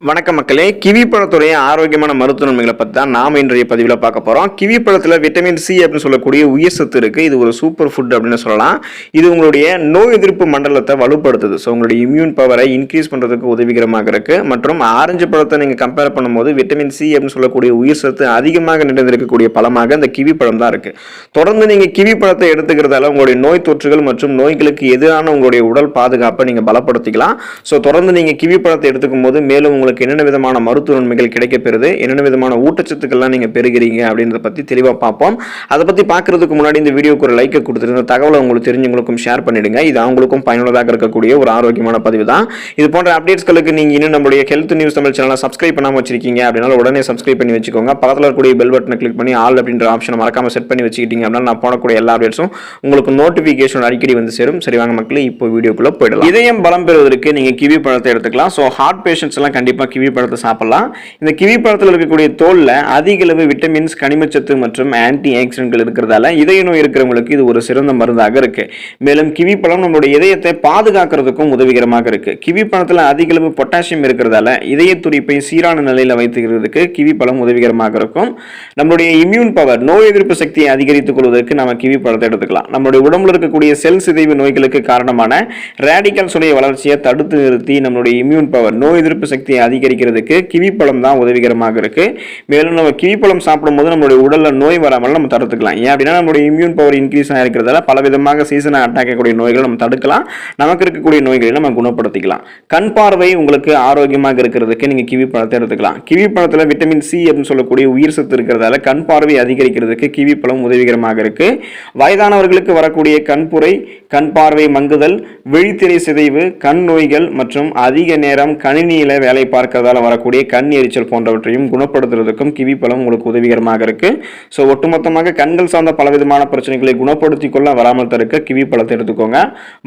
வணக்கம் மக்களே. கிவி பழத்துடைய ஆரோக்கியமான மருத்துவ நன்மைகளை பற்றி தான் நாம் இன்றைய பதிவில் பார்க்க போகிறோம். கிவி பழத்தில் விட்டமின் சி அப்படின்னு சொல்லக்கூடிய உயிர் சத்து இருக்குது. இது ஒரு சூப்பர் ஃபுட் அப்படின்னு சொல்லலாம். இது உங்களுடைய நோய் எதிர்ப்பு மண்டலத்தை வலுப்படுத்துது. ஸோ உங்களுடைய இம்யூன் பவரை இன்க்ரீஸ் பண்ணுறதுக்கு உதவிகரமாக இருக்குது. மற்றும் ஆரஞ்சு பழத்தை நீங்கள் கம்பேர் பண்ணும்போது விட்டமின் சி அப்படின்னு சொல்லக்கூடிய உயிர் சத்து அதிகமாக நிறைந்திருக்கக்கூடிய பழமாக இந்த கிவி பழம் தான் இருக்குது. தொடர்ந்து நீங்கள் கிவி பழத்தை எடுத்துக்கிறதால உங்களுடைய நோய் தொற்றுகள் மற்றும் நோய்களுக்கு எதிரான உங்களுடைய உடல் பாதுகாப்பை நீங்கள் பலப்படுத்திக்கலாம். ஸோ தொடர்ந்து நீங்கள் கிவி பழத்தை எடுத்துக்கும் போது மேலும் உங்களுக்கு என்னென்ன விதமான மருத்துவ நன்மைகள் கிடைக்கப்பெறுது, என்னென்ன விதமான ஊட்டச்சத்துக்கள்லாம் நீங்க பெறுகிறீங்க அப்படின்றத பத்தி தெளிவா பார்ப்போம். அதை பத்தி பார்க்கறதுக்கு முன்னாடி இந்த வீடியோக்கு ஒரு லைக் கொடுத்துட்டு இந்த தகவலை உங்களுக்கு தெரிஞ்சவங்களுக்கும் ஷேர் பண்ணிடுங்க. இது அவங்களுக்கும் பயனுள்ளதாக இருக்கக்கூடிய ஒரு ஆரோக்கியமான பதிவு தான். இது போன்ற அப்டேட்ஸ்களுக்கு நீங்க இன்னும் நம்மளுடைய ஹெல்த் நியூஸ் தமிழ் சேனலை சப்ஸ்கிரைப் பண்ணாம வச்சிருக்கீங்க அப்படின்னா உடனே சப்ஸ்கிரைப் பண்ணி வச்சுக்கோங்க. பக்கத்தில் இருக்கக்கூடிய பெல் பட்டனை கிளிக் பண்ணி ஆல் அப்படின்ற ஆப்ஷனை மறக்காம செட் பண்ணி வச்சுக்கிட்டீங்க அப்படின்னா நான் போடக்கூடிய எல்லா அப்டேட்ஸும் உங்களுக்கு நோட்டிபிகேஷன் அடிக்கடி வந்து சேரும். சரி வாங்க மக்களே, இப்போ வீடியோக்குள்ள போயிடலாம். இதயம் பலம் பெறுவதற்கு நீங்க கிவி பழத்தை எடுத்துக்கலாம். ஸோ ஹார்ட் பேஷண்ட்ஸ் எல்லாம் கண்டிப்பா கிவி பழத்தை சாப்பிடலாம். இந்த கிவி பழத்தில் இருக்கக்கூடிய தோல்ல அதிக அளவு விட்டமின்ஸ், கனிமச்சத்து மற்றும் ஆன்டி ஆக்சிடென்ட்கள் இருக்கிறதால இதய நோய் இருக்கிறவங்களுக்கு இது ஒரு சிறந்த மருந்தாக இருக்கு. மேலும் கிவி பழம் நம்மளுடைய இதயத்தை பாதுகாக்கிறதுக்கும் உதவிகரமாக இருக்கு. கிவி பழத்தில் அதிக அளவு பொட்டாசியம் இருக்கிறதால இதய துடிப்பை சீரான நிலையில் வைத்துக்கிறதுக்கு கிவி பழம் உதவிகரமாக இருக்கும். நம்மளுடைய இம்யூன் பவர், நோய் எதிர்ப்பு சக்தியை அதிகரித்துக் கொள்வதற்கு நம்ம கிவி பழத்தை எடுத்துக்கலாம். நம்மளுடைய உடம்புல இருக்கக்கூடிய செல் சிதைவு நோய்களுக்கு காரணமான ரேடிக்கல்ஸ் உடைய வளர்ச்சியை தடுத்து நிறுத்தி நம்மளுடைய இம்யூன் பவர், நோய் எதிர்ப்பு சக்தியை அதிகரிக்கிறதுக்கு கிவி பழம் தான் உதவிகரமாக இருக்கு. மேலும் நம்ம கிவி பழம் சாப்பிடும்போது நம்மளுடைய உடல்ல நோய் வராமல் நம்ம தடுத்துக்கலாம். ஏன் அப்படின்னா நம்மளுடைய இம்யூன் பவர் இன்க்ரீஸ் ஆகிருக்கிறதால பல விதமாக சீசனை அட்டாக் ஆகக்கூடிய நோய்களை நம்ம தடுக்கலாம். நமக்கு இருக்கக்கூடிய நோய்களை நம்ம குணப்படுத்திக்கலாம். கண் பார்வை உங்களுக்கு ஆரோக்கியமாக இருக்கிறதுக்கு நீங்க கிவி பழத்தை எடுத்துக்கலாம். கிவி பழத்துல விட்டமின் சி அப்படின்னு சொல்லக்கூடிய உயிர் சத்து இருக்கிறதால கண் பார்வை அதிகரிக்கிறதுக்கு கிவி பழம் உதவிகரமாக இருக்கு. வயதானவர்களுக்கு வரக்கூடிய கண்புரை, கண் பார்வை மங்குதல், விழித்திரை சிதைவு, கண் நோய்கள் மற்றும் அதிக நேரம் கணினியில வேலை பார்க்கிறதால வரக்கூடிய கண் எரிச்சல் போன்றவற்றையும் குணப்படுத்துறதுக்கும் கிவி பழம் உங்களுக்கு உதவிகரமாக இருக்கு. ஸோ ஒட்டுமொத்தமாக கண்கள் சார்ந்த பலவிதமான பிரச்சனைகளை குணப்படுத்திக் கொள்ள வராமல் தடுக்க கிவி பழத்தை எடுத்துக்கோங்க.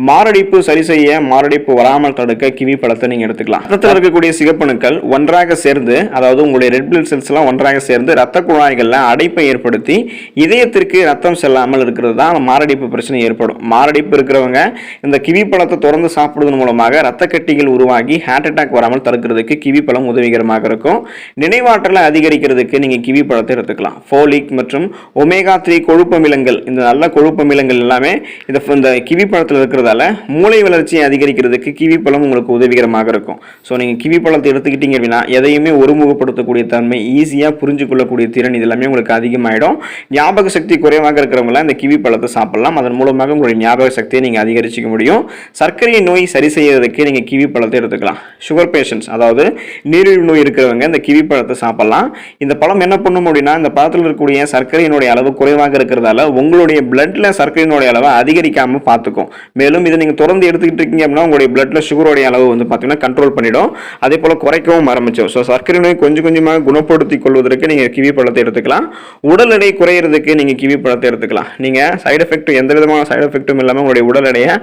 மாரடைப்பு சரி செய்ய, மாரடைப்பு வராமல் தடுக்க கிவி பழத்தை நீங்க எடுத்துக்கலாம். ரத்தத்தில் இருக்கக்கூடிய சிகப்பணுக்கள் ஒன்றாக சேர்ந்து, அதாவது உங்களுடைய ரெட் பிளட் செல்ஸ் எல்லாம் ஒன்றாக சேர்ந்து ரத்த குழாய்கள்ல அடைப்பை ஏற்படுத்தி இதயத்திற்கு ரத்தம் செல்லாமல் இருக்கிறது தான் மாரடைப்பு பிரச்சனை ஏற்படும். மாரடைப்பு இருக்கிறவங்க இந்த கிவி பழத்தை தொடர்ந்து சாப்பிடுவதன் மூலமாக ரத்த கட்டிகள் உருவாகி ஹார்ட் அட்டாக் வராமல் தடுக்கிறதுக்கு கிவி பழம் உதவிகரமாக இருக்கும். நினைவாற்றலை அதிகரிக்கிறதுக்கு நீங்க கிவி பழத்தை எடுத்துக்கலாம். ஃபோலிக் மற்றும் ஒமேகா 3 கொழுப்பு அமிலங்கள், இந்த நல்ல கொழுப்பு அமிலங்கள் எல்லாமே இந்த கிவி பழத்தில் இருக்கிறதால மூளை வளர்ச்சியை அதிகரிக்கிறதுக்கு கிவி பழம் உங்களுக்கு உதவிகரமாக இருக்கும். ஸோ நீங்க கிவி பழத்தை எடுத்துக்கிட்டீங்க அப்படின்னா எதையுமே ஒருமுகப்படுத்தக்கூடிய தன்மை, ஈஸியா புரிஞ்சு கொள்ளக்கூடிய திறன் இது எல்லாமே உங்களுக்கு அதிகமாயிடும். ஞாபக சக்தி குறைவாக இருக்கிறவங்க இந்த கிவி பழத்தை சாப்பிடலாம். அதன் மூலமாக உங்களுடைய ஞாபக சக்தியை நீங்க அதிகரிச்சுக்க முடியும். சர்க்கரை நோய் சரி செய்யறதுக்கு நீங்க கிவி பழத்தை எடுத்துக்கலாம். சுகர் பேஷண்ட்ஸ், அதாவது நீரிழிவு நோய் இருக்கிறவங்க இந்த கிவி பழத்தை சாப்பிடலாம். இந்த பழம் என்ன பண்ணும் அப்படின்னா இந்த பழத்தில் இருக்கக்கூடிய சர்க்கரையினுடைய அளவு குறைவாக இருக்கிறதால உங்களுடைய பிளட்ல சர்க்கரையினுடைய அளவை அதிகரிக்காம பார்த்துக்கும். மேலும் இதை நீங்க தொடர்ந்து எடுத்துக்கிட்டு இருக்கீங்க அப்படின்னா உங்களுடைய பிளட்ல சுகருடைய அளவு வந்து பார்த்தீங்கன்னா கண்ட்ரோல் பண்ணிடும். அதே போல குறைக்கவும் ஆரம்பிச்சோம். ஸோ சர்க்கரை நோய் கொஞ்சம் கொஞ்சமாக குணப்படுத்திக் கொள்வதற்கு நீங்க கிவி பழத்தை எடுத்துக்கலாம். உடல் எடை குறையிறதுக்கு நீங்க கிவி பழத்தை எடுத்துக்கலாம். நீங்க சைடு எஃபெக்ட், எந்த விதமான சைடு எஃபெக்டும் இல்லாமல் உங்களுடைய உடல் எடையை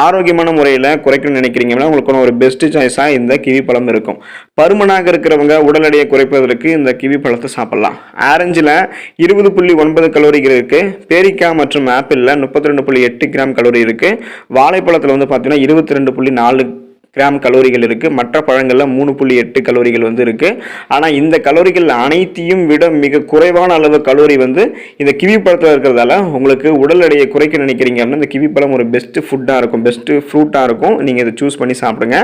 ஆரோக்கியமான முறையில் குறைக்கணும்னு நினைக்கிறீங்கன்னா உங்களுக்கு ஒரு பெஸ்ட் சாய்ஸா இந்த கிவி பழம் இருக்கும். பருமனாக இருக்கிறவங்க உடல் எடையை குறைப்பதற்கு இந்த கிவி பழத்தை சாப்பிடலாம். ஆரஞ்சில் 20.9 கலோரிகள் இருக்கு. பேரிக்காய் மற்றும் ஆப்பிள்ல 32.8 கிராம் கலோரி இருக்கு. வாழைப்பழத்தில் வந்து பார்த்தீங்கன்னா 22.4 கிராம் கலோரிகள் இருக்கு. மற்ற பழங்கள்ல 3.8 கலோரிகள் வந்து இருக்கு. ஆனா இந்த கலோரிகள் அனைத்தையும் விட மிக குறைவான அளவு கலோரி வந்து இந்த கிவி பழத்தில் இருக்கிறதால உங்களுக்கு உடல் எடையை குறைக்க நினைக்கிறீங்க அப்படின்னா இந்த கிவி பழம் ஒரு பெஸ்ட் ஃபுட்டா இருக்கும், பெஸ்ட் ஃப்ரூட்டா இருக்கும். நீங்க இதை சூஸ் பண்ணி சாப்பிடுங்க.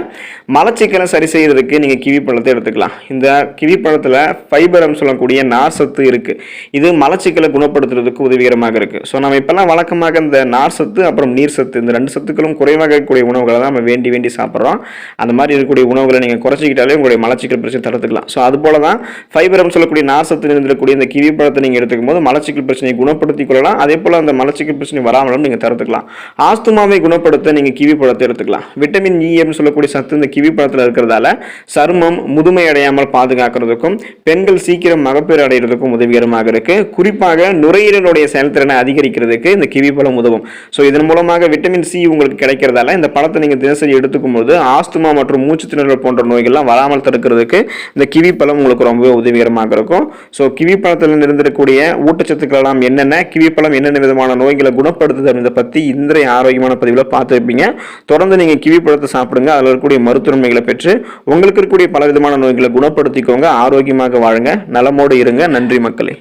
மலச்சிக்கலை சரி செய்யறதுக்கு நீங்க கிவி பழத்தை எடுத்துக்கலாம். இந்த கிவி பழத்துல ஃபைபர் சொல்லக்கூடிய நார் சத்து இருக்கு. இது மலச்சிக்கலை குணப்படுத்துறதுக்கு உதவிகரமாக இருக்கு. ஸோ நம்ம இப்பெல்லாம் வழக்கமாக இந்த நார் சத்து அப்புறம் நீர் சத்து, இந்த ரெண்டு சத்துக்களும் குறைவாக இருக்கக்கூடிய உணவுகளை தான் நம்ம வேண்டி வேண்டி சாப்பிட்றோம். அந்த மாதிரி இருக்கக்கூடிய உணவுகளை நீங்கள் குறைச்சிக்கிட்டாலே உங்களுடைய மலச்சிக்கல் பிரச்சனை தடுத்துக்கலாம். ஸோ அது போல தான் ஃபைபர் சொல்லக்கூடிய நார் சத்து இருந்திருக்கக்கூடிய இந்த கிவி பழத்தை நீங்கள் எடுத்துக்கும் போது மலச்சிக்கல் பிரச்சனையை குணப்படுத்திக் கொள்ளலாம். அதே போல் அந்த மலச்சிக்கல் பிரச்சனை வராமலும் நீங்கள் தடுத்துக்கலாம். ஆஸ்துமாவை குணப்படுத்த நீங்கள் கிவி பழத்தை எடுத்துக்கலாம். விட்டமின் இ அப்படின்னு சொல்லக்கூடிய சத்து இந்த கிவி பழத்தில் இருக்கிறதால சருமம் முதுமை அடையாமல் பாதுகாக்கிறதுக்கும் பெண்கள் சீக்கிரம் மகப்பேறு அடைகிறதுக்கும் உதவிகரமாக இருக்கு. குறிப்பாக நுரையீரலுடைய செயல்திறனை அதிகரிக்கிறதுக்கு இந்த கிவி பழம் உதவும். ஸோ இதன் மூலமாக விட்டமின் சி உங்களுக்கு கிடைக்கிறதால இந்த பழத்தை நீங்கள் தினசரி எடுத்துக்கும் போது ஆஸ்துமா மற்றும் மூச்சு திணறல் போன்ற நோய்கள்லாம் வராமல் தடுக்கிறதுக்கு இந்த கிவி பழம் உங்களுக்கு ரொம்பவே உதவிகரமாக இருக்கும். ஸோ கிவி பழத்தில் இருந்திருக்கக்கூடிய ஊட்டச்சத்துக்கள் எல்லாம் என்னென்ன, கிவி பழம் என்னென்ன விதமான நோய்களை குணப்படுத்துது அப்படின்றத பற்றி இன்றைய ஆரோக்கியமான பதிவில் பார்த்துருப்பீங்க. தொடர்ந்து நீங்கள் கிவி பழத்தை சாப்பிடுங்க. அதில் இருக்கக்கூடிய மருத்துவ நன்மைகளை பெற்று உங்களுக்கு இருக்கக்கூடிய பல விதமான நோய்களை குணப்படுத்திக்கோங்க. ஆரோக்கியமாக வாழுங்க, நலமோடு இருங்க. நன்றி மக்களே.